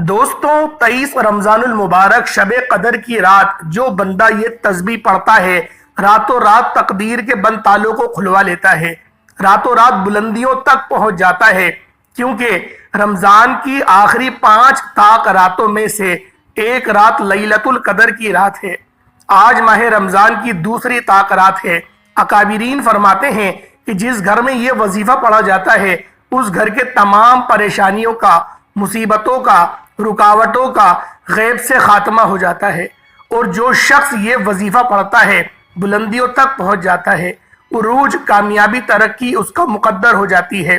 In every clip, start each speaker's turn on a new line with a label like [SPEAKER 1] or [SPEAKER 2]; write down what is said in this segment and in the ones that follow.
[SPEAKER 1] دوستوں 23 رمضان المبارک شب قدر کی رات جو بندہ یہ تسبیح پڑھتا ہے راتوں رات تقدیر کے بند تالوں کو کھلوا لیتا ہے، راتوں رات بلندیوں تک پہنچ جاتا ہے، کیونکہ رمضان کی آخری 5 طاق راتوں میں سے ایک رات لیلۃ القدر کی رات ہے۔ آج ماہ رمضان کی دوسری طاق رات ہے۔ اکابرین فرماتے ہیں کہ جس گھر میں یہ وظیفہ پڑھا جاتا ہے اس گھر کے تمام پریشانیوں کا، مصیبتوں کا، رکاوٹوں کا غیب سے خاتمہ ہو جاتا ہے، اور جو شخص یہ وظیفہ پڑھتا ہے بلندیوں تک پہنچ جاتا ہے، عروج، کامیابی، ترقی اس کا مقدر ہو جاتی ہے۔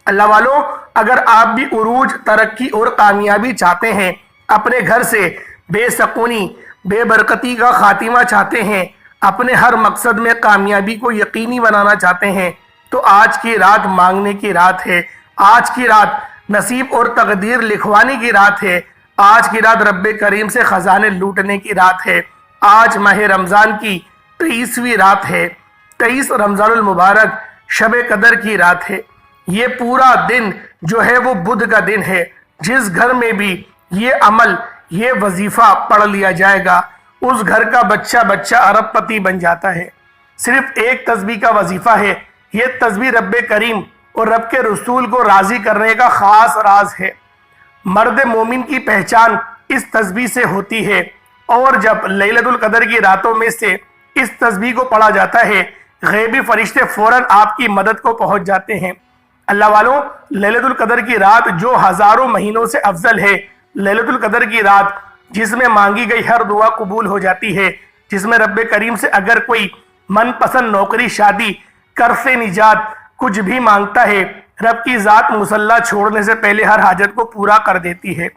[SPEAKER 1] اللہ والوں، اگر آپ بھی عروج، ترقی اور کامیابی چاہتے ہیں، اپنے گھر سے بے سکونی، بے برکتی کا خاتمہ چاہتے ہیں، اپنے ہر مقصد میں کامیابی کو یقینی بنانا چاہتے ہیں، تو آج کی رات مانگنے کی رات ہے۔ آج کی رات نصیب اور تقدیر لکھوانے کی رات ہے۔ آج کی رات رب کریم سے خزانے لوٹنے کی رات ہے۔ آج ماہ رمضان کی 23ویں رات ہے۔ 23 رمضان المبارک شب قدر کی رات ہے۔ یہ پورا دن جو ہے وہ بدھ کا دن ہے۔ جس گھر میں بھی یہ عمل، یہ وظیفہ پڑھ لیا جائے گا، اس گھر کا بچہ ارب پتی بن جاتا ہے۔ صرف ایک تسبیح کا وظیفہ ہے۔ یہ تسبیح رب کریم اور رب کے رسول کو راضی کرنے کا خاص راز ہے۔ مرد مومن کی پہچان اس تسبیح سے ہوتی ہے، اور جب لیلۃ القدر کی راتوں میں سے اس تسبیح کو پڑھا جاتا ہے، غیبی فرشتے فوراً آپ کی مدد کو پہنچ جاتے ہیں۔ اللہ والوں، لیلۃ القدر کی رات جو ہزاروں مہینوں سے افضل ہے، لیلۃ القدر کی رات جس میں مانگی گئی ہر دعا قبول ہو جاتی ہے، جس میں رب کریم سے اگر کوئی من پسند نوکری، شادی، قرض سے نجات، کچھ بھی مانگتا ہے، رب کی ذات مصلی چھوڑنے سے پہلے ہر حاجت کو پورا کر دیتی ہے۔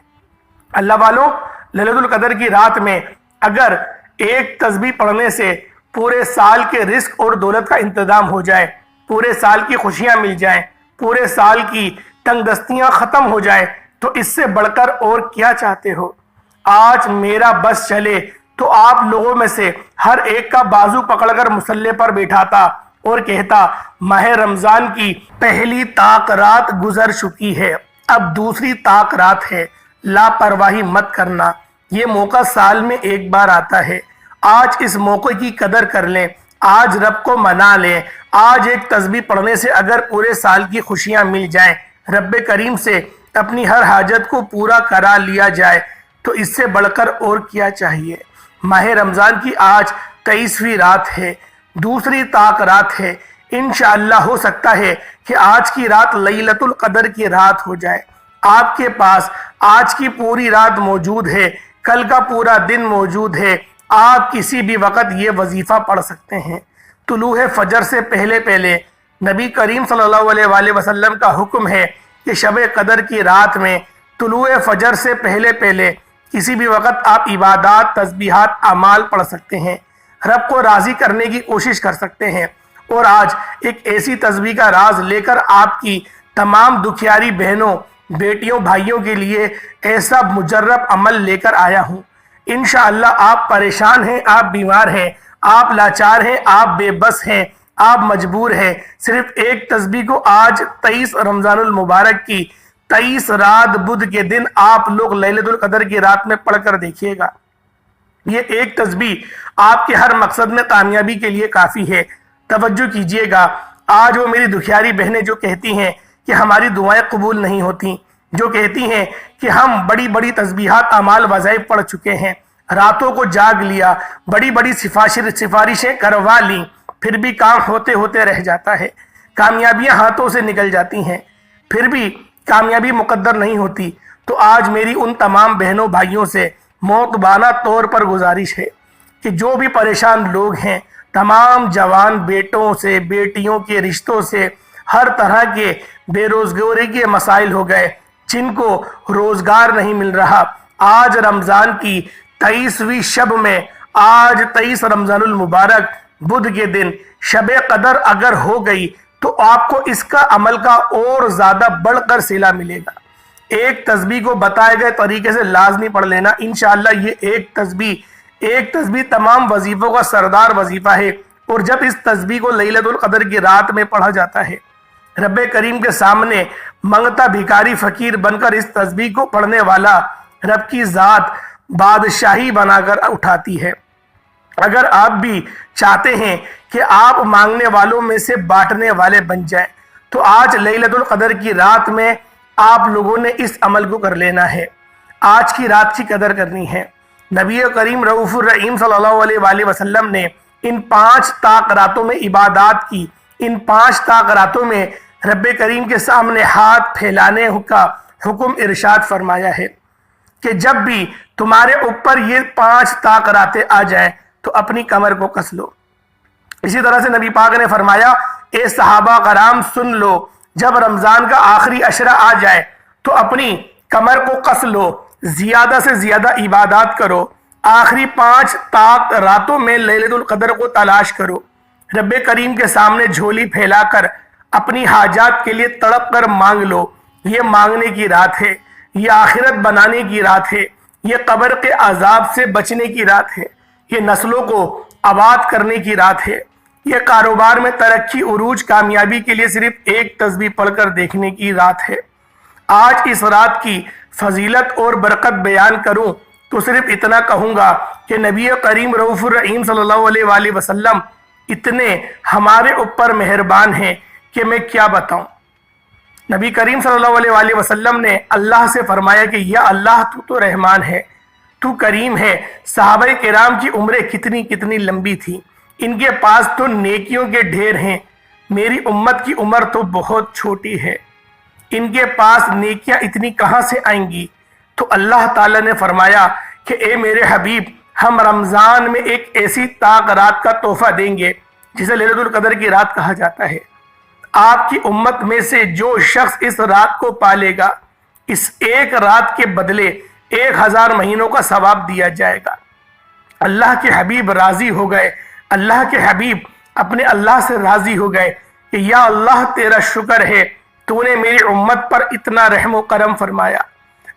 [SPEAKER 1] اللہ والوں، لیلۃ القدر کی رات میں اگر ایک تسبیح پڑھنے سے پورے سال کے رزق اور دولت کا انتظام ہو جائے، پورے سال کی خوشیاں مل جائیں، پورے سال کی تنگ دستیاں ختم ہو جائیں، تو اس سے بڑھ کر اور کیا چاہتے ہو؟ آج میرا بس چلے تو آپ لوگوں میں سے ہر ایک کا بازو پکڑ کر مصلی پر بیٹھاتا اور کہتا، ماہ رمضان کی پہلی طاق رات گزر چکی ہے، اب دوسری طاق رات ہے، لاپرواہی مت کرنا، یہ موقع سال میں ایک بار آتا ہے۔ آج اس موقع کی قدر کر لیں، آج رب کو منا لیں۔ آج ایک تسبیح پڑھنے سے اگر پورے سال کی خوشیاں مل جائیں، رب کریم سے اپنی ہر حاجت کو پورا کرا لیا جائے، تو اس سے بڑھ کر اور کیا چاہیے؟ ماہ رمضان کی آج 23ویں رات ہے، دوسری طاق رات ہے۔ انشاءاللہ ہو سکتا ہے کہ آج کی رات لیلۃ القدر کی رات ہو جائے۔ آپ کے پاس آج کی پوری رات موجود ہے، کل کا پورا دن موجود ہے۔ آپ کسی بھی وقت یہ وظیفہ پڑھ سکتے ہیں۔ طلوع فجر سے پہلے پہلے نبی کریم صلی اللہ علیہ وآلہ وسلم کا حکم ہے کہ شب قدر کی رات میں طلوع فجر سے پہلے پہلے کسی بھی وقت آپ عبادات، تسبیحات، اعمال پڑھ سکتے ہیں، رب کو راضی کرنے کی کوشش کر سکتے ہیں۔ اور آج ایک ایسی تسبیح کا راز لے کر آپ کی تمام دکھیاری بہنوں، بیٹیوں، بھائیوں کے لیے ایسا مجرب عمل لے کر آیا ہوں۔ انشاءاللہ آپ پریشان ہیں، آپ بیمار ہیں، آپ لاچار ہیں، آپ بے بس ہیں، آپ مجبور ہیں، صرف ایک تسبیح کو آج 23 رمضان المبارک کی 23 رات بدھ کے دن آپ لوگ لیلۃ القدر کی رات میں پڑھ کر دیکھیے گا۔ یہ ایک تسبیح آپ کے ہر مقصد میں کامیابی کے لیے کافی ہے۔ توجہ کیجئے گا، آج وہ میری دکھیاری بہنیں جو کہتی ہیں کہ ہماری دعائیں قبول نہیں ہوتی، جو کہتی ہیں کہ ہم بڑی بڑی تسبیحات، اعمال، وظائف پڑھ چکے ہیں، راتوں کو جاگ لیا، بڑی بڑی سفارشیں کروا لیں، پھر بھی کام ہوتے ہوتے رہ جاتا ہے، کامیابیاں ہاتھوں سے نکل جاتی ہیں، پھر بھی کامیابی مقدر نہیں ہوتی، تو آج میری ان تمام بہنوں بھائیوں سے موتبانہ طور پر گزارش ہے کہ جو بھی پریشان لوگ ہیں، تمام جوان بیٹوں سے، بیٹیوں کے رشتوں سے، ہر طرح کے بے روزگاری کے مسائل ہو گئے، جن کو روزگار نہیں مل رہا، آج رمضان کی 23ویں شب میں، آج 23 رمضان المبارک بدھ کے دن شب قدر اگر ہو گئی تو آپ کو اس کا عمل کا اور زیادہ بڑھ کر صلہ ملے گا۔ ایک تسبیح کو بتائے گئے طریقے سے لازمی پڑھ لینا۔ انشاءاللہ یہ ایک تسبیح تمام وظیفوں کا سردار وظیفہ ہے، اور جب اس تسبیح کو لیلۃ القدر کی رات میں پڑھا جاتا ہے، رب کریم کے سامنے منگتا بھکاری فقیر بن کر اس تسبیح کو پڑھنے والا رب کی ذات بادشاہی بنا کر اٹھاتی ہے۔ اگر آپ بھی چاہتے ہیں کہ آپ مانگنے والوں میں سے بانٹنے والے بن جائیں تو آج لیلۃ القدر کی رات میں آپ لوگوں نے اس عمل کو کر لینا ہے، آج کی رات کی قدر کرنی ہے۔ نبی کریم رؤوف الرحیم صلی اللہ علیہ وآلہ وسلم نے ان 5 طاق راتوں میں عبادات کی، ان 5 طاق راتوں میں رب کریم کے سامنے ہاتھ پھیلانے کا حکم ارشاد فرمایا ہے کہ جب بھی تمہارے اوپر یہ 5 طاق راتیں آ جائیں تو اپنی کمر کو کس لو۔ اسی طرح سے نبی پاک نے فرمایا، اے صحابہ کرام سن لو، جب رمضان کا آخری عشرہ آ جائے تو اپنی کمر کو کس لو، زیادہ سے زیادہ عبادات کرو، آخری 5 طاق راتوں میں لیلۃ القدر کو تلاش کرو، رب کریم کے سامنے جھولی پھیلا کر اپنی حاجات کے لیے تڑپ کر مانگ لو۔ یہ مانگنے کی رات ہے، یہ آخرت بنانے کی رات ہے، یہ قبر کے عذاب سے بچنے کی رات ہے، یہ نسلوں کو آباد کرنے کی رات ہے، یہ کاروبار میں ترقی عروج کامیابی کے لیے صرف ایک تسبیح پڑھ کر دیکھنے کی رات ہے۔ آج اس رات کی فضیلت اور برکت بیان کروں تو صرف اتنا کہوں گا کہ نبی کریم رؤوف الرحیم صلی اللہ علیہ وآلہ وسلم اتنے ہمارے اوپر مہربان ہیں کہ میں کیا بتاؤں۔ نبی کریم صلی اللہ علیہ وآلہ وسلم نے اللہ سے فرمایا کہ یا اللہ تو رحمان ہے، تو کریم ہے۔ صحابہ کرام کی عمریں کتنی کتنی لمبی تھی، ان کے پاس تو نیکیوں کے ڈھیر ہیں، میری امت کی عمر تو بہت چھوٹی ہے، ان کے پاس نیکیاں اتنی کہاں سے آئیں گی؟ تو اللہ تعالیٰ نے فرمایا کہ اے میرے حبیب، ہم رمضان میں ایک ایسی طاق رات کا تحفہ دیں گے جسے لیلۃ القدر کی رات کہا جاتا ہے۔ آپ کی امت میں سے جو شخص اس رات کو پالے گا، اس ایک رات کے بدلے 1000 مہینوں کا ثواب دیا جائے گا۔ اللہ کے حبیب راضی ہو گئے، اللہ کے حبیب اپنے اللہ سے راضی ہو گئے کہ یا اللہ تیرا شکر ہے، تو نے میری امت پر اتنا رحم و کرم فرمایا۔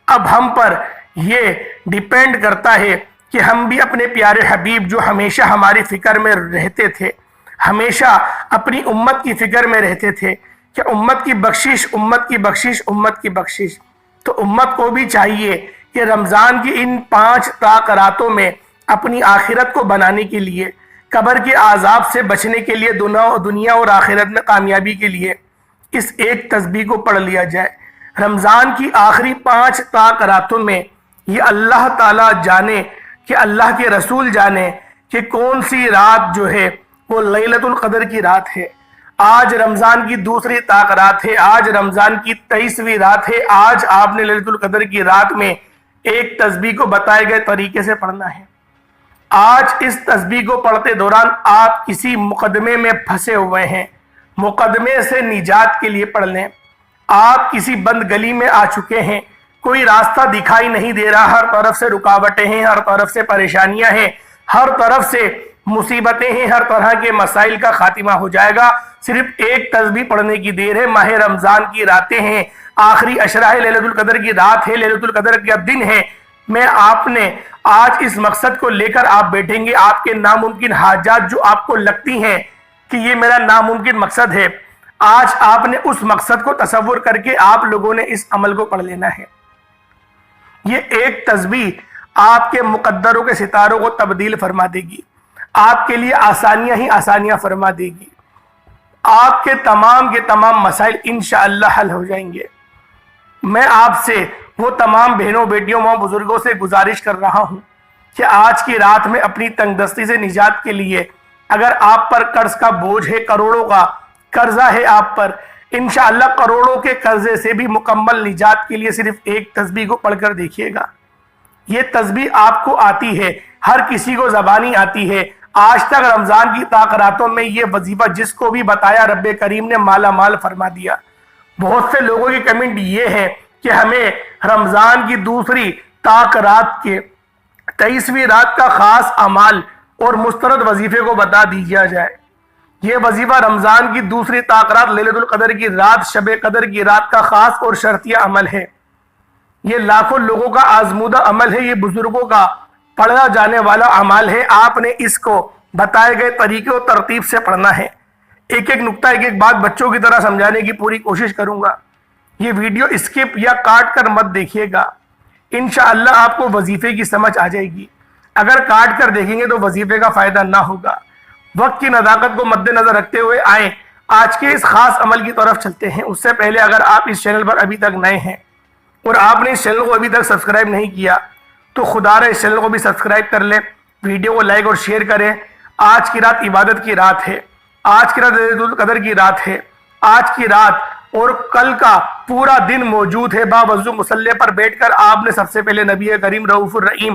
[SPEAKER 1] اب ہم پر یہ ڈیپینڈ کرتا ہے کہ ہم بھی اپنے پیارے حبیب جو ہمیشہ ہماری فکر میں رہتے تھے، ہمیشہ اپنی امت کی فکر میں رہتے تھے کہ امت کی بخشش، امت کی بخشش، امت کی بخشش، تو امت کو بھی چاہیے کہ رمضان کی ان 5 طاق راتوں میں اپنی آخرت کو بنانے کے لیے، قبر کے عذاب سے بچنے کے لیے، دنیا اور آخرت میں کامیابی کے لیے اس ایک تسبیح کو پڑھ لیا جائے۔ رمضان کی آخری 5 طاق راتوں میں یہ اللہ تعالیٰ جانے کہ اللہ کے رسول جانے کہ کون سی رات جو ہے وہ لیلۃ القدر کی رات ہے۔ آج رمضان کی دوسری طاق رات ہے، آج رمضان کی 23ویں رات ہے۔ آج آپ نے لیلۃ القدر کی رات میں ایک تسبیح کو بتائے گئے طریقے سے پڑھنا ہے۔ آج اس تسبیح کو پڑھتے دوران آپ کسی مقدمے میں پھنسے ہوئے ہیں، مقدمے سے نجات کے لیے پڑھ لیں۔ آپ کسی بند گلی میں آ چکے ہیں، کوئی راستہ دکھائی نہیں دے رہا، ہر طرف سے رکاوٹیں ہیں، ہر طرف سے پریشانیاں ہیں، ہر طرف سے مصیبتیں ہیں، ہر طرح کے مسائل کا خاتمہ ہو جائے گا۔ صرف ایک تسبیح پڑھنے کی دیر ہے، ماہ رمضان کی راتیں ہیں، آخری عشرہ ہے، لیلۃ القدر کی رات ہے، لیلۃ القدر کا دن ہے۔ میں آپ نے آج اس مقصد کو لے کر آپ بیٹھیں گے، آپ کے ناممکن حاجات جو آپ کو لگتی ہیں کہ یہ میرا ناممکن مقصد ہے، آج آپ نے اس مقصد کو تصور کر کے آپ لوگوں نے اس عمل کو پڑھ لینا ہے۔ یہ ایک تسبیح آپ کے مقدروں کے ستاروں کو تبدیل فرما دے گی، آپ کے لیے آسانیاں ہی آسانیاں فرما دے گی، آپ کے تمام مسائل انشاءاللہ حل ہو جائیں گے۔ میں آپ سے وہ تمام بہنوں، بیٹیوں، ماں، بزرگوں سے گزارش کر رہا ہوں کہ آج کی رات میں اپنی تنگ دستی سے نجات کے لیے، اگر آپ پر قرض کا بوجھ ہے، کروڑوں کا قرضہ ہے آپ پر، انشاءاللہ کروڑوں کے قرضے سے بھی مکمل نجات کے لیے صرف ایک تسبیح کو پڑھ کر دیکھیے گا۔ یہ تسبیح آپ کو آتی ہے، ہر کسی کو زبانی آتی ہے۔ آج تک رمضان کی طاق راتوں میں یہ وظیفہ جس کو بھی بتایا رب کریم نے مالا مال فرما دیا۔ بہت سے لوگوں کی کمنٹ یہ ہے کہ ہمیں رمضان کی دوسری طاق رات کے 23ویں رات کا خاص اعمال اور مستند وظیفے کو بتا دیا جائے۔ یہ وظیفہ رمضان کی دوسری طاق رات، لیلۃ القدر کی رات، شب قدر کی رات کا خاص اور شرطیہ عمل ہے۔ یہ لاکھوں لوگوں کا آزمودہ عمل ہے، یہ بزرگوں کا پڑھا جانے والا عمل ہے۔ آپ نے اس کو بتائے گئے طریقے اور ترتیب سے پڑھنا ہے۔ ایک ایک نقطہ، ایک ایک بات بچوں کی طرح سمجھانے کی پوری کوشش کروں گا۔ یہ ویڈیو اسکپ یا کاٹ کر مت دیکھیے گا۔ انشاءاللہ آپ کو وظیفے کی سمجھ آ جائے گی۔ اگر کاٹ کر دیکھیں گے تو وظیفے کا فائدہ نہ ہوگا۔ وقت کی نزاکت کو مد نظر رکھتے ہوئے آئیں آج کے اس خاص عمل کی طرف چلتے ہیں۔ اس سے پہلے اگر آپ اس چینل پر ابھی تک نئے ہیں اور آپ نے اس چینل کو ابھی تک سبسکرائب نہیں کیا تو خدا رہا اس چینل کو بھی سبسکرائب کر لیں، ویڈیو کو لائک اور شیئر کریں۔ آج کی رات عبادت کی رات ہے، آج کی رات لیلۃ القدر کی رات ہے۔ آج کی رات اور کل کا پورا دن موجود ہے۔ باوضو مصلی پر بیٹھ کر آپ نے سب سے پہلے نبی کریم رؤوف الرحیم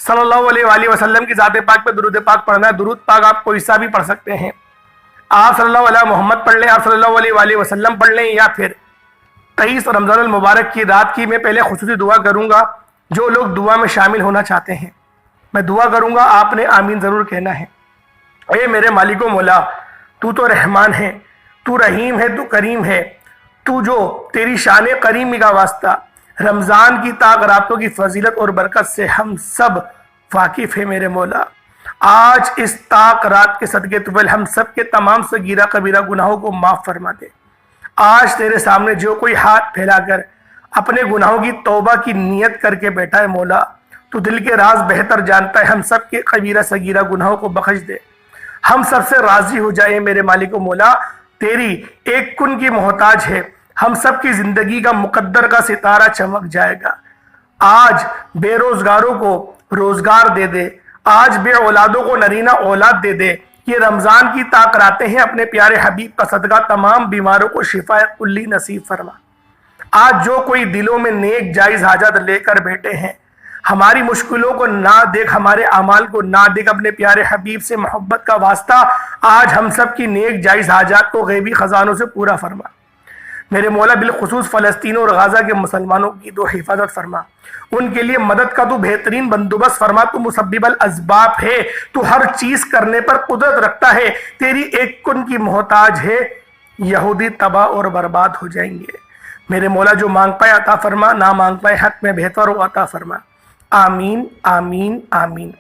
[SPEAKER 1] صلی اللہ علیہ وآلہ وسلم کی ذات پاک پہ درود پاک پڑھنا ہے۔ درود پاک آپ کوئی سا بھی پڑھ سکتے ہیں، آپ صلی اللہ علیہ محمد پڑھ لیں، آپ صلی اللہ علیہ وآلہ وسلم پڑھ لیں، یا پھر 23 رمضان المبارک کی رات کی میں پہلے خصوصی دعا کروں گا۔ جو لوگ دعا میں شامل ہونا چاہتے ہیں میں دعا کروں گا، آپ نے آمین ضرور کہنا ہے۔ اے میرے مالک و مولا، تو تو رحمان ہے، تو رحیم ہے، تو کریم ہے، تو جو تیری شان کریمی کا واسطہ رمضان کی تاک راتوں کی فضیلت اور برکت سے ہم سب واقف ہے میرے مولا۔ آج اس تاک رات کے صدقے طفیل ہم سب کے تمام صغیرہ کبیرہ گناہوں کو معاف فرما دے۔ آج تیرے سامنے جو کوئی ہاتھ پھیلا کر اپنے گناہوں کی توبہ کی نیت کر کے بیٹھا ہے مولا، تو دل کے راز بہتر جانتا ہے، ہم سب کے کبیرہ صغیرہ گناہوں کو بخش دے، ہم سب سے راضی ہو جائے میرے مالک و مولا۔ تیری ایک کن کی محتاج ہے، ہم سب کی زندگی کا مقدر کا ستارہ چمک جائے گا۔ آج بے روزگاروں کو روزگار دے دے، آج بے اولادوں کو نرینہ اولاد دے دے۔ یہ رمضان کی تاک راتیں ہیں، اپنے پیارے حبیب کا صدقہ تمام بیماروں کو شفا کلی نصیب فرما۔ آج جو کوئی دلوں میں نیک جائز حاجت لے کر بیٹھے ہیں، ہماری مشکلوں کو نہ دیکھ، ہمارے اعمال کو نہ دیکھ، اپنے پیارے حبیب سے محبت کا واسطہ آج ہم سب کی نیک جائز حاجات کو غیبی خزانوں سے پورا فرما۔ میرے مولا بالخصوص فلسطین اور غزہ کے مسلمانوں کی تو حفاظت فرما، ان کے لیے مدد کا تو بہترین بندوبست فرما۔ تو مسبب الاسباب ہے، تو ہر چیز کرنے پر قدرت رکھتا ہے، تیری ایک کن کی محتاج ہے، یہودی تباہ اور برباد ہو جائیں گے۔ میرے مولا جو مانگ پائے عطا فرما، نہ مانگ پائے حق میں بہتر ہو عطا فرما۔ آمین آمین آمین۔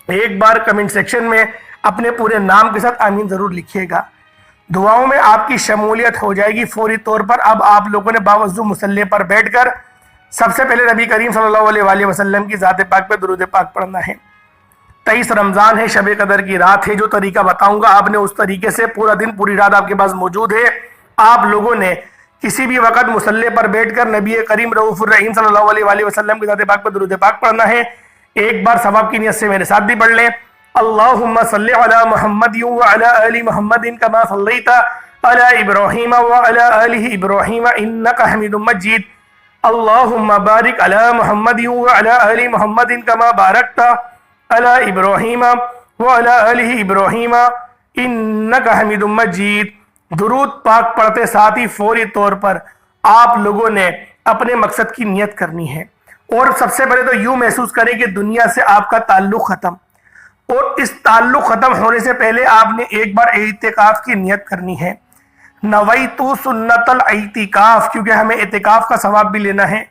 [SPEAKER 1] ایک بار کمنٹ سیکشن میں اپنے پورے نام کے ساتھ آمین ضرور لکھیے گا۔ دعاؤں میں آپ کی شمولیت ہو جائے گی فوری طور پر۔ اب آپ لوگوں نے باوضو مصلی پر بیٹھ کر سب سے پہلے نبی کریم صلی اللہ علیہ وآلہ وسلم کی ذات پاک پہ درود پاک پڑھنا ہے۔ 23 رمضان ہے، شب قدر کی رات ہے۔ جو طریقہ بتاؤں گا آپ نے اس طریقے سے پورا دن پوری رات آپ کے پاس موجود ہے۔ آپ لوگوں نے کسی بھی وقت مصلی پر بیٹھ کر نبی کریم رؤوف الرحیم صلی اللہ علیہ وآلہ وسلم کی ذات پاک پر درود پاک پڑھنا ہے۔ ایک بار ثواب کی نیت سے میرے ساتھ بھی پڑھ لیں۔ اللہم صلی علی محمد وعلی آل محمد کما صلیت علی ابراہیم وعلی آل ابراہیم انکا حمید مجید۔ اللہم بارک علی محمد وعلی آل محمد کما بارکت علی ابراہیم وعلی آل ابراہیم انکا حمید مجید۔ درود پاک پڑھتے ساتھ ہی فوری طور پر آپ لوگوں نے اپنے مقصد کی نیت کرنی ہے، اور سب سے پہلے تو یوں محسوس کریں کہ دنیا سے آپ کا تعلق ختم، اور اس تعلق ختم ہونے سے پہلے آپ نے ایک بار اعتکاف کی نیت کرنی ہے۔ نویتو سنت الاعتکاف، کیونکہ ہمیں اعتکاف کا ثواب بھی لینا ہے،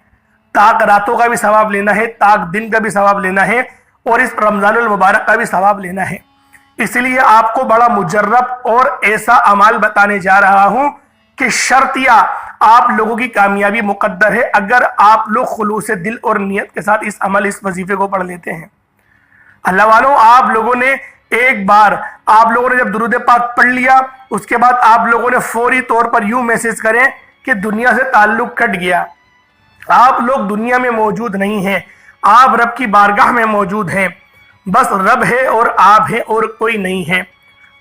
[SPEAKER 1] تاک راتوں کا بھی ثواب لینا ہے، تاک دن کا بھی ثواب لینا ہے، اور اس رمضان المبارک کا بھی ثواب لینا ہے۔ اس لیے آپ کو بڑا مجرب اور ایسا عمل بتانے جا رہا ہوں کہ شرطیہ آپ لوگوں کی کامیابی مقدر ہے اگر آپ لوگ خلوص دل اور نیت کے ساتھ اس عمل، اس وظیفے کو پڑھ لیتے ہیں۔ اللہ والوں، آپ لوگوں نے ایک بار آپ لوگوں نے جب درود پاک پڑھ لیا، اس کے بعد آپ لوگوں نے فوری طور پر یوں میسج کریں کہ دنیا سے تعلق کٹ گیا، آپ لوگ دنیا میں موجود نہیں ہیں، آپ رب کی بارگاہ میں موجود ہیں، بس رب ہے اور آپ ہیں اور کوئی نہیں ہے،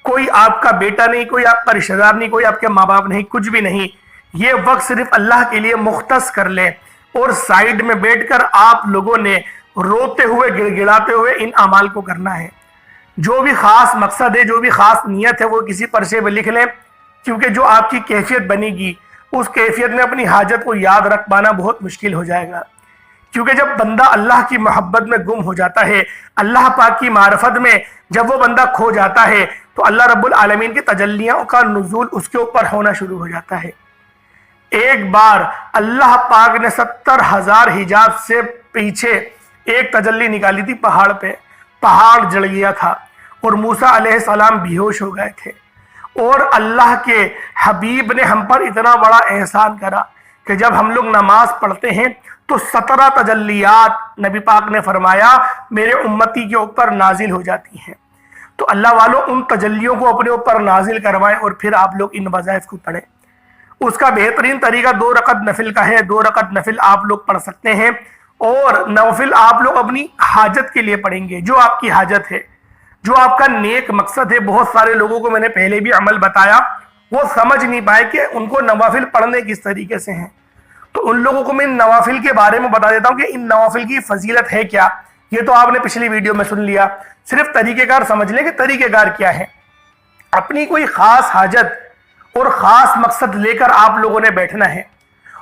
[SPEAKER 1] کوئی آپ کا بیٹا نہیں، کوئی آپ کا رشتہ دار نہیں، کوئی آپ کے ماں باپ نہیں، کچھ بھی نہیں۔ یہ وقت صرف اللہ کے لیے مختص کر لیں، اور سائیڈ میں بیٹھ کر آپ لوگوں نے روتے ہوئے گڑ گڑاتے ہوئے ان اعمال کو کرنا ہے۔ جو بھی خاص مقصد ہے، جو بھی خاص نیت ہے، وہ کسی پرچے پہ لکھ لیں، کیونکہ جو آپ کی کیفیت بنے گی اس کیفیت میں اپنی حاجت کو یاد رکھ پانا بہت مشکل ہو جائے گا۔ کیونکہ جب بندہ اللہ کی محبت میں گم ہو جاتا ہے، اللہ پاک کی معرفت میں جب وہ بندہ کھو جاتا ہے، تو اللہ رب العالمین کی تجلیوں کا نزول اس کے اوپر ہونا شروع ہو جاتا ہے۔ ایک بار اللہ پاک نے 70,000 حجاب سے پیچھے ایک تجلی نکالی تھی پہاڑ پہ، پہاڑ جل گیا تھا اور موسیٰ علیہ السلام بیہوش ہو گئے تھے، اور اللہ کے حبیب نے ہم پر اتنا بڑا احسان کرا کہ جب ہم لوگ نماز پڑھتے ہیں تو 17 تجلیات نبی پاک نے فرمایا میرے امتی کے اوپر نازل ہو جاتی ہیں۔ تو اللہ والوں ان تجلیوں کو اپنے اوپر نازل کروائیں اور پھر آپ لوگ ان وظائف کو پڑھیں۔ اس کا بہترین طریقہ 2 رکعت نفل کا ہے۔ 2 رکعت نفل آپ لوگ پڑھ سکتے ہیں، اور نوافل آپ لوگ اپنی حاجت کے لیے پڑھیں گے، جو آپ کی حاجت ہے، جو آپ کا نیک مقصد ہے۔ بہت سارے لوگوں کو میں نے پہلے بھی عمل بتایا، وہ سمجھ نہیں پائے کہ ان کو نوافل پڑھنے کس طریقے سے ہیں، تو ان لوگوں کو میں ان نوافل کے بارے میں بتا دیتا ہوں کہ ان نوافل کی فضیلت ہے کیا۔ یہ تو آپ نے پچھلی ویڈیو میں سن لیا، صرف طریقہ کار سمجھ لیں کہ طریقہ کار کیا ہے۔ اپنی کوئی خاص حاجت اور خاص مقصد لے کر آپ لوگوں نے بیٹھنا ہے،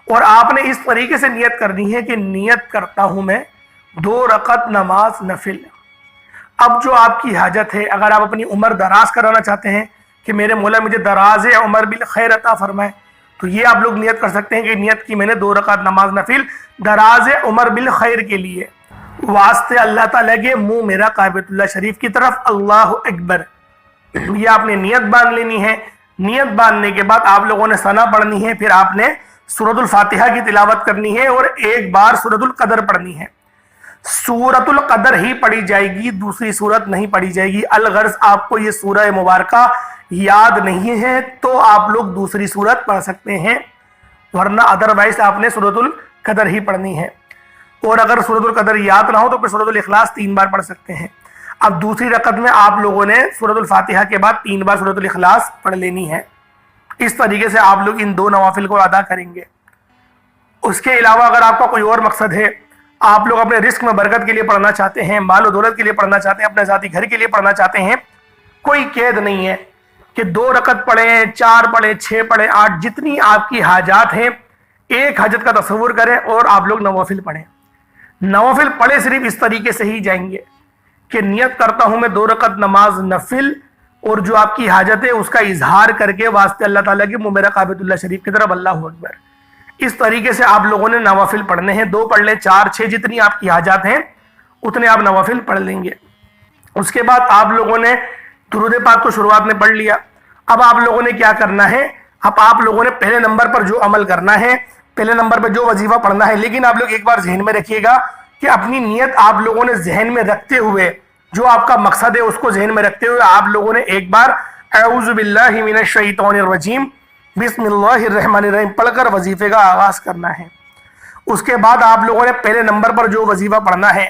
[SPEAKER 1] اور آپ نے اس طریقے سے نیت کرنی ہے کہ نیت کرتا ہوں میں 2 رکعت نماز نفل۔ اب جو آپ کی حاجت ہے، اگر آپ اپنی عمر دراز کرانا چاہتے ہیں کہ میرے مولا مجھے دراز عمر بالخیر عطا فرمائے، تو یہ آپ لوگ نیت کر سکتے ہیں کہ نیت کی میں نے 2 رکعت نماز نفل دراز عمر بالخیر کے لیے، واسطے اللہ تعالیٰ کے منہ میرا کعبۃ اللہ شریف کی طرف، اللہ اکبر۔ یہ آپ نے نیت باندھ لینی ہے۔ نیت باندھنے کے بعد آپ لوگوں نے ثنا پڑھنی ہے، پھر آپ نے سورۃ الفاتحہ کی تلاوت کرنی ہے، اور ایک بار سورۃ القدر پڑھنی ہے۔ سورۃ القدر ہی پڑھی جائے گی، دوسری سورت نہیں پڑھی جائے گی۔ الغرض آپ کو یہ سورہ مبارکہ یاد نہیں ہے تو آپ لوگ دوسری سورت پڑھ سکتے ہیں، ورنہ ادروائز آپ نے سورۃ القدر ہی پڑھنی ہے۔ اور اگر سورۃ القدر یاد نہ ہو تو پھر سورۃ الاخلاص 3 بار پڑھ سکتے ہیں۔ اب دوسری رکعت میں آپ لوگوں نے سورۃ الفاتحہ کے بعد 3 بار سورۃ الاخلاص پڑھ لینی ہے۔ اس طریقے سے آپ لوگ ان 2 نوافل کو ادا کریں گے۔ اس کے علاوہ اگر آپ کا کوئی اور مقصد ہے، آپ لوگ اپنے رزق میں برکت کے لیے پڑھنا چاہتے ہیں، مال و دولت کے لیے پڑھنا چاہتے ہیں، اپنے ذاتی گھر کے لیے پڑھنا چاہتے ہیں، کوئی قید نہیں ہے کہ 2 رکعت پڑھیں، 4 پڑھیں، 6 پڑھیں، 8، جتنی آپ کی حاجات ہیں، ایک حاجت کا تصور کریں اور آپ لوگ نوافل پڑھیں۔ نوافل پڑھے صرف اس طریقے سے ہی جائیں گے کہ نیت کرتا ہوں میں 2 رکعت نماز نفل، اور جو آپ کی حاجت ہے اس کا اظہار کر کے واسطے اللہ تعالیٰ کے منہ میرا کعبۃ اللہ شریف کی طرف، اللہ اکبر۔ اس طریقے سے آپ لوگوں نے نوافل پڑھنے ہیں۔ 2 پڑھ لیں، 4، 6، جتنی آپ کی حاجات ہیں اتنے آپ نوافل پڑھ لیں گے۔ اس کے بعد آپ لوگوں نے درود پاک تو شروعات میں پڑھ لیا۔ اب آپ لوگوں نے کیا کرنا ہے؟ اب آپ لوگوں نے پہلے نمبر پر جو عمل کرنا ہے، پہلے نمبر پہ جو وظیفہ پڑھنا ہے، لیکن آپ لوگ ایک بار ذہن میں رکھیے گا کہ اپنی نیت آپ لوگوں نے ذہن میں رکھتے ہوئے، جو آپ کا مقصد ہے اس کو ذہن میں رکھتے ہوئے آپ لوگوں نے ایک بار اعوذ باللہ من الشیطان الرجیم بسم اللہ الرحمن الرحیم پڑھ کر وظیفے کا آغاز کرنا ہے۔ اس کے بعد آپ لوگوں نے پہلے نمبر پر جو وظیفہ پڑھنا ہے،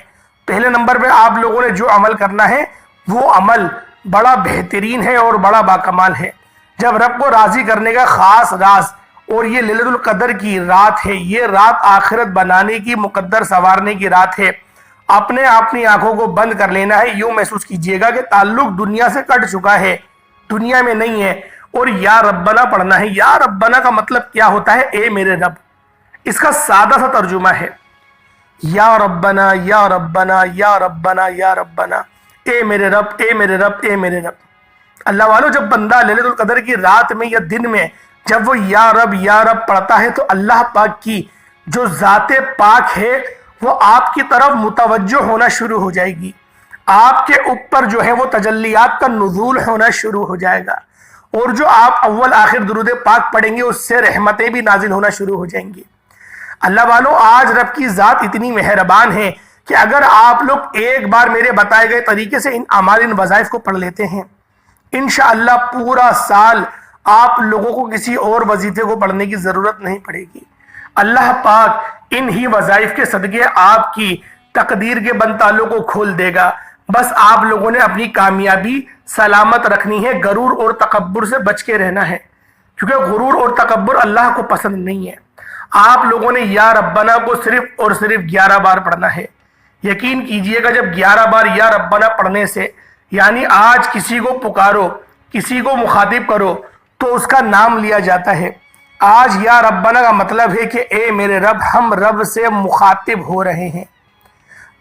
[SPEAKER 1] پہلے نمبر پہ آپ لوگوں نے جو عمل کرنا ہے، وہ عمل بڑا بہترین ہے اور بڑا باکمال ہے۔ جب رب کو راضی کرنے کا خاص راز، اور یہ لیلۃ القدر کی رات ہے، یہ رات آخرت بنانے کی، مقدر سنوارنے کی رات ہے۔ اپنے اپنی آنکھوں کو بند کر لینا ہے، یوں محسوس کیجئے گا کہ تعلق دنیا سے کٹ چکا ہے، دنیا میں نہیں ہے، اور یا ربنا پڑھنا ہے۔ یا ربنا کا مطلب کیا ہوتا ہے؟ اے میرے رب۔ اس کا سادہ سا ترجمہ ہے یا ربنا یا ربنا یا ربنا یا ربنا، اے میرے رب، اے میرے رب، اے میرے رب۔ اللہ والو، جب بندہ لیلۃ القدر کی رات میں یا دن میں جب وہ یا رب پڑھتا ہے تو اللہ پاک کی جو ذات پاک ہے وہ آپ کی طرف متوجہ ہونا شروع ہو جائے گی، آپ کے اوپر جو ہے وہ تجلیات کا نزول ہونا شروع ہو جائے گا، اور جو آپ اول آخر درود پاک پڑھیں گے اس سے رحمتیں بھی نازل ہونا شروع ہو جائیں گی۔ اللہ والو، آج رب کی ذات اتنی مہربان ہے کہ اگر آپ لوگ ایک بار میرے بتائے گئے طریقے سے ان اعمال، ان وظائف کو پڑھ لیتے ہیں، انشاءاللہ پورا سال آپ لوگوں کو کسی اور وظیفے کو پڑھنے کی ضرورت نہیں پڑے گی۔ اللہ پاک ان ہی وظائف کے صدقے آپ کی تقدیر کے بند تالوں کو کھول دے گا۔ بس آپ لوگوں نے اپنی کامیابی سلامت رکھنی ہے، غرور اور تکبر سے بچ کے رہنا ہے، کیونکہ غرور اور تکبر اللہ کو پسند نہیں ہے۔ آپ لوگوں نے یا ربنا کو صرف اور صرف 11 بار پڑھنا ہے۔ یقین کیجئے گا، جب 11 بار یا ربنا پڑھنے سے، یعنی آج کسی کو پکارو، کسی کو مخاطب کرو تو اس کا نام لیا جاتا ہے۔ آج یا ربنا کا مطلب ہے کہ اے میرے رب، ہم رب سے مخاطب ہو رہے ہیں۔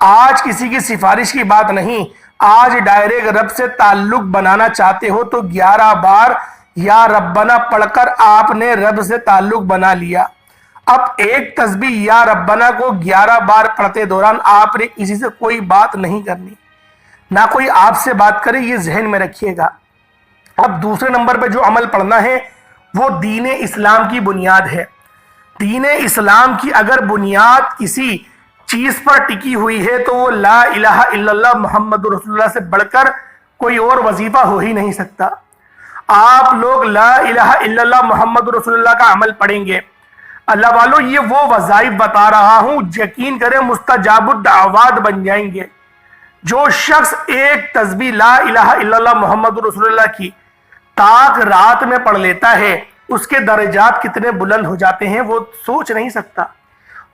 [SPEAKER 1] آج کسی کی سفارش کی بات نہیں، آج ڈائریکٹ رب سے تعلق بنانا چاہتے ہو تو 11 بار یا ربنا پڑھ کر آپ نے رب سے تعلق بنا لیا۔ اب ایک تسبیح یا ربنا کو 11 بار پڑھتے دوران آپ نے کسی سے کوئی بات نہیں کرنی، نہ کوئی آپ سے بات کرے، یہ ذہن میں رکھیے گا۔ اب دوسرے نمبر پہ جو عمل پڑھنا ہے وہ دین اسلام کی بنیاد ہے۔ دین اسلام کی اگر بنیاد کسی چیز پر ٹکی ہوئی ہے تو وہ لا الہ الا اللہ محمد رسول اللہ سے بڑھ کر کوئی اور وظیفہ ہو ہی نہیں سکتا۔ آپ لوگ لا الہ الا اللہ محمد رسول اللہ کا عمل پڑھیں گے، اللہ والوں یہ وہ وظائف بتا رہا ہوں، یقین کریں مستجاب الدعوات بن جائیں گے۔ جو شخص ایک تسبیح لا الہ الا اللہ محمد رسول اللہ کی طاق رات میں پڑھ لیتا ہے، اس کے درجات کتنے بلند ہو جاتے ہیں وہ سوچ نہیں سکتا،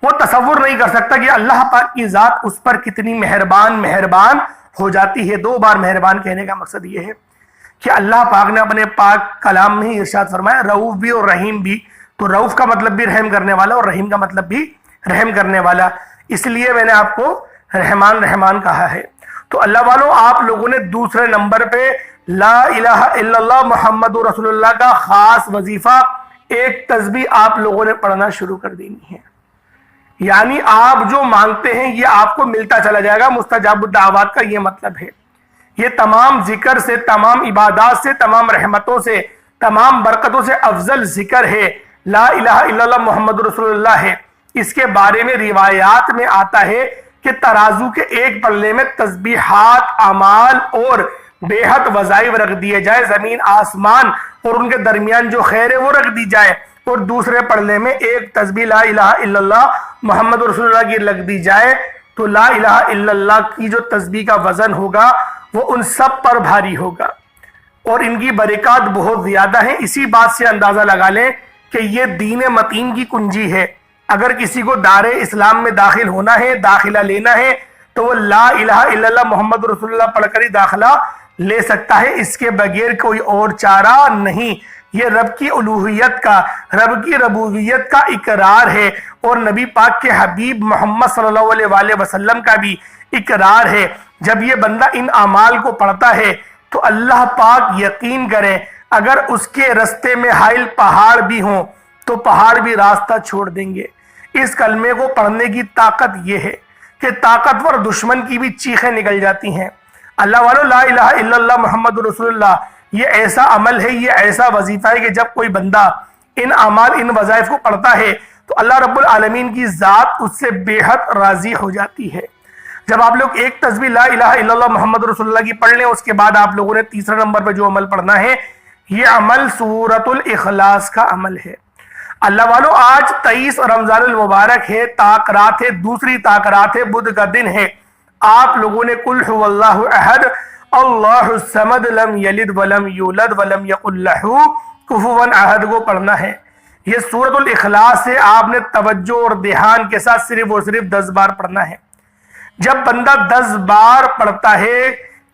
[SPEAKER 1] وہ تصور نہیں کر سکتا کہ اللہ پاک کی ذات اس پر کتنی مہربان ہو جاتی ہے۔ 2 بار مہربان کہنے کا مقصد یہ ہے کہ اللہ پاک نے اپنے پاک کلام میں ہی ارشاد فرمایا رؤوف بھی اور رحیم بھی، تو رؤوف کا مطلب بھی رحم کرنے والا اور رحیم کا مطلب بھی رحم کرنے والا، اس لیے میں نے آپ کو رحمان کہا ہے۔ تو اللہ والوں آپ لوگوں نے دوسرے نمبر پہ لا الہ الا اللہ محمد رسول اللہ کا خاص وظیفہ ایک تسبیح آپ لوگوں نے پڑھنا شروع کر دینی ہے، یعنی آپ جو مانگتے ہیں یہ آپ کو ملتا چلا جائے گا۔ مستجاب الدعوات کا یہ مطلب ہے، یہ تمام ذکر سے، تمام عبادات سے، تمام رحمتوں سے، تمام برکتوں سے افضل ذکر ہے، لا الہ الا اللہ محمد رسول اللہ ہے۔ اس کے بارے میں روایات میں آتا ہے کہ ترازو کے ایک پلے میں تسبیحات، اعمال اور بے حد وظائف رکھ دیے جائے، زمین آسمان اور ان کے درمیان جو خیر ہے وہ رکھ دی جائے، اور دوسرے پلے میں ایک تسبیح لا الہ الا اللہ محمد رسول اللہ کی رکھ دی جائے، تو لا الہ الا اللہ کی جو تسبیح کا وزن ہوگا وہ ان سب پر بھاری ہوگا اور ان کی برکات بہت زیادہ ہیں۔ اسی بات سے اندازہ لگا لیں کہ یہ دین متین کی کنجی ہے۔ اگر کسی کو دار اسلام میں داخل ہونا ہے، داخلہ لینا ہے، تو وہ لا الہ الا اللہ محمد رسول اللہ پڑھ کر ہی داخلہ لے سکتا ہے، اس کے بغیر کوئی اور چارہ نہیں۔ یہ رب کی الوہیت کا، رب کی ربوبیت کا اقرار ہے، اور نبی پاک کے حبیب محمد صلی اللہ علیہ وآلہ وسلم کا بھی اقرار ہے۔ جب یہ بندہ ان اعمال کو پڑھتا ہے تو اللہ پاک یقین کریں اگر اس کے رستے میں حائل پہاڑ بھی ہوں تو پہاڑ بھی راستہ چھوڑ دیں گے۔ اس کلمے کو پڑھنے کی طاقت یہ ہے کہ طاقتور دشمن کی بھی چیخیں نکل جاتی ہیں۔ اللہ والو لا الہ الا اللہ محمد رسول اللہ یہ ایسا عمل ہے، یہ ایسا وظیفہ ہے کہ جب کوئی بندہ ان اعمال، ان وظائف کو پڑھتا ہے تو اللہ رب العالمین کی ذات اس سے بے حد راضی ہو جاتی ہے۔ جب آپ لوگ ایک تسبیح لا الہ الا اللہ محمد رسول اللہ کی پڑھ لیں، اس کے بعد آپ لوگوں نے تیسرے نمبر پہ جو عمل پڑھنا ہے یہ عمل سورۃ الاخلاص کا عمل ہے۔ اللہ والو آج 23 رمضان المبارک ہے، تاکرات ہے، دوسری تاکرات ہے، بدھ کا دن ہے۔ آپ لوگوں نے قل هو اللہ احد اللہ الصمد لم یلد ولم یولد ولم یکن لہ کفوا احد کو پڑھنا ہے۔ یہ سورۃ الاخلاص سے آپ نے توجہ اور دھیان کے ساتھ صرف اور صرف 10 بار پڑھنا ہے۔ جب بندہ 10 بار پڑھتا ہے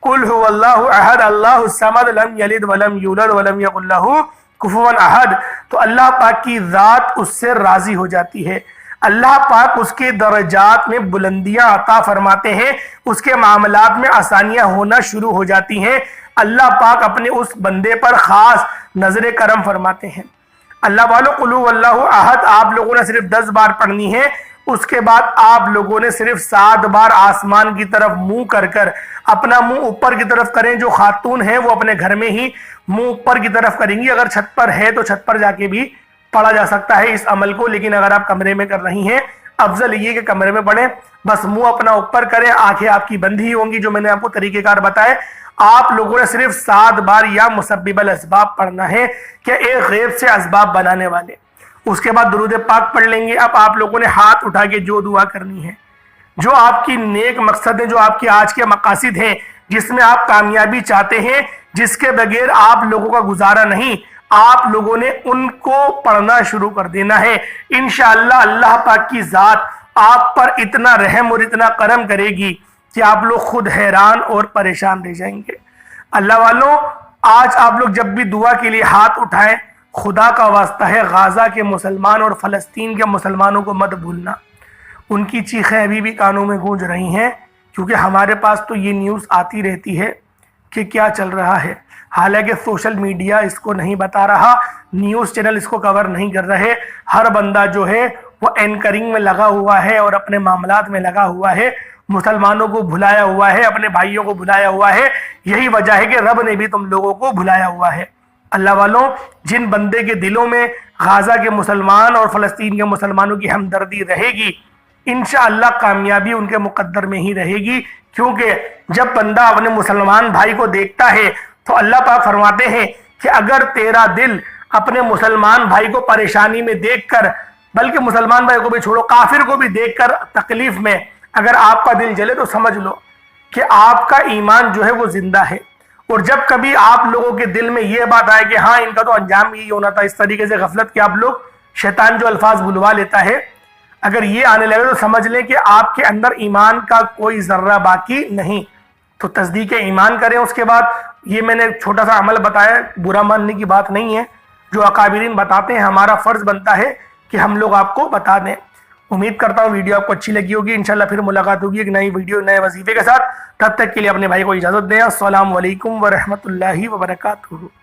[SPEAKER 1] قل هو اللہ احد اللہ الصمد لم یلد ولم یولد ولم یکن لہ کفوا احد، تو اللہ پاک کی ذات اس سے راضی ہو جاتی ہے۔ اللہ پاک اس کے درجات میں بلندیاں عطا فرماتے ہیں، اس کے معاملات میں آسانیاں ہونا شروع ہو جاتی ہیں۔ اللہ پاک اپنے اس بندے پر خاص نظر کرم فرماتے ہیں۔ اللہ والو قل هو اللہ احد آپ لوگوں نے صرف 10 بار پڑھنی ہے۔ اس کے بعد آپ لوگوں نے صرف 7 بار آسمان کی طرف منہ کر کر اپنا منہ اوپر کی طرف کریں۔ جو خاتون ہیں وہ اپنے گھر میں ہی منہ اوپر کی طرف کریں گی، اگر چھت پر ہے تو چھت پر جا کے بھی پڑھا جا سکتا ہے اس عمل کو، لیکن اگر آپ کمرے میں کر رہی ہیں افضل یہ کہ کمرے میں پڑھیں، بس منہ اپنا اوپر کریں، آنکھیں آپ کی بند ہی ہوں گی جو میں نے آپ کو طریقہ کار بتائے۔ آپ لوگوں نے صرف 7 بار یا مسبب الاسباب پڑھنا ہے کہ ایک غیب سے اسباب بنانے والے۔ اس کے بعد درود پاک پڑھ لیں گے۔ اب آپ لوگوں نے ہاتھ اٹھا کے جو دعا کرنی ہے، جو آپ کی نیک مقصد ہیں، جو آپ کی آج کے مقاصد ہیں، جس میں آپ کامیابی چاہتے ہیں، جس کے بغیر آپ لوگوں کا گزارا نہیں، آپ لوگوں نے ان کو پڑھنا شروع کر دینا ہے۔ انشاءاللہ اللہ پاک کی ذات آپ پر اتنا رحم اور اتنا کرم کرے گی کہ آپ لوگ خود حیران اور پریشان رہ جائیں گے۔ اللہ والوں آج آپ لوگ جب بھی دعا کے لیے ہاتھ اٹھائیں، خدا کا واسطہ ہے غازہ کے مسلمان اور فلسطین کے مسلمانوں کو مت بھولنا۔ ان کی چیخیں ابھی بھی کانوں میں گونج رہی ہیں، کیونکہ ہمارے پاس تو یہ نیوز آتی رہتی ہے کہ کیا چل رہا ہے، حالانکہ سوشل میڈیا اس کو نہیں بتا رہا، نیوز چینل اس کو کور نہیں کر رہے۔ ہر بندہ جو ہے وہ اینکرنگ میں لگا ہوا ہے اور اپنے معاملات میں لگا ہوا ہے، مسلمانوں کو بھلایا ہوا ہے، اپنے بھائیوں کو بھلایا ہوا ہے۔ یہی وجہ ہے کہ رب نے بھی تم لوگوں کو بھلایا ہوا ہے۔ اللہ والوں جن بندے کے دلوں میں غازہ کے مسلمان اور فلسطین کے مسلمانوں کی ہمدردی رہے گی، انشاءاللہ کامیابی ان کے مقدر میں ہی رہے گی، کیونکہ جب بندہ اپنے مسلمان بھائی کو دیکھتا ہے تو اللہ پاک فرماتے ہیں کہ اگر تیرا دل اپنے مسلمان بھائی کو پریشانی میں دیکھ کر، بلکہ مسلمان بھائی کو بھی چھوڑو، کافر کو بھی دیکھ کر تکلیف میں اگر آپ کا دل جلے تو سمجھ لو کہ آپ کا ایمان جو ہے وہ زندہ ہے۔ اور جب کبھی آپ لوگوں کے دل میں یہ بات آئے کہ ہاں ان کا تو انجام یہی ہونا تھا، اس طریقے سے غفلت کے آپ لوگ شیطان جو الفاظ بلوا لیتا ہے، اگر یہ آنے لگے تو سمجھ لیں کہ آپ کے اندر ایمان کا کوئی ذرہ باقی نہیں۔ تو تصدیق ایمان کریں۔ اس کے بعد یہ میں نے چھوٹا سا عمل بتایا، برا ماننے کی بات نہیں ہے، جو اکابرین بتاتے ہیں ہمارا فرض بنتا ہے کہ ہم لوگ آپ کو بتا دیں۔ امید کرتا ہوں ویڈیو آپ کو اچھی لگی ہوگی، انشاءاللہ پھر ملاقات ہوگی ایک نئی ویڈیو نئے وظیفے کے ساتھ۔ تب تک کے لیے اپنے بھائی کو اجازت دیں۔ السلام علیکم ورحمۃ اللہ وبرکاتہ۔